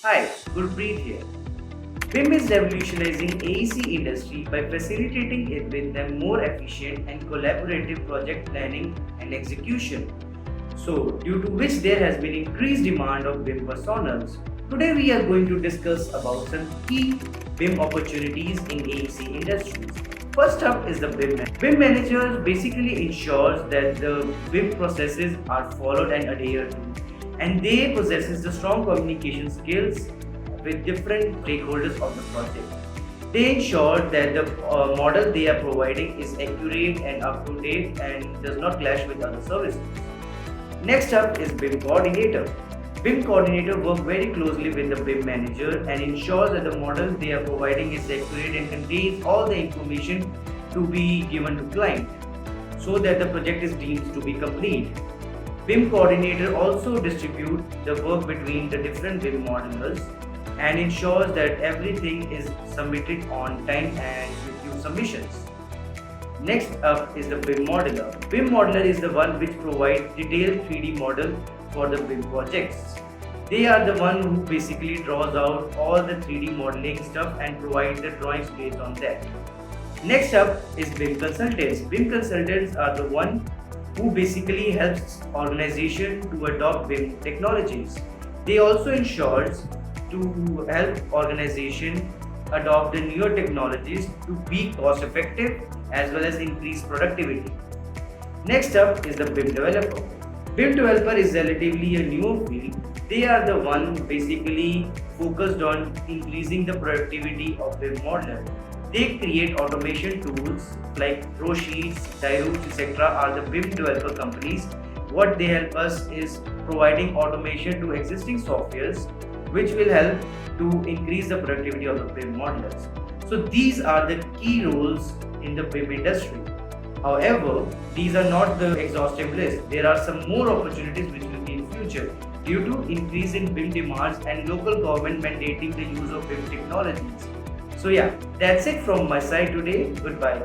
Hi, Gurpreet here. BIM is revolutionizing AEC industry by facilitating it with a more efficient and collaborative project planning and execution. So, due to which there has been increased demand of BIM personas. Today we are going to discuss about some key BIM opportunities in AEC industries. First up is the BIM manager. BIM manager basically ensures that the BIM processes are followed and adhered to, and they possesses the strong communication skills with different stakeholders of the project. They ensure that the model they are providing is accurate and up to date and does not clash with other services. Next up is BIM coordinator. BIM coordinator work very closely with the BIM manager and ensures that the model they are providing is accurate and contains all the information to be given to client so that the project is deemed to be complete. BIM coordinator also distributes the work between the different BIM modelers and ensures that everything is submitted on time and with few submissions. Next up is the BIM modeler. BIM modeler is the one which provides detailed 3D model for the BIM projects. They are the one who basically draws out all the 3D modeling stuff and provides the drawings based on that. Next up is BIM consultants. BIM consultants are the one who basically helps organization to adopt BIM technologies. They also ensures to help organization adopt the newer technologies to be cost effective as well as increase productivity. Next up is the BIM developer. BIM developer is relatively a new field. They are the one basically focused on increasing the productivity of BIM modeler. They create automation tools like pro sheets, Diroots, etc. are the BIM developer companies. What they help us is providing automation to existing softwares which will help to increase the productivity of the BIM modelers. So these are the key roles in the BIM industry. However, these are not the exhaustive list. There are some more opportunities which will be in future due to increase in BIM demands and local government mandating the use of BIM technologies. So yeah, that's it from my side today. Goodbye.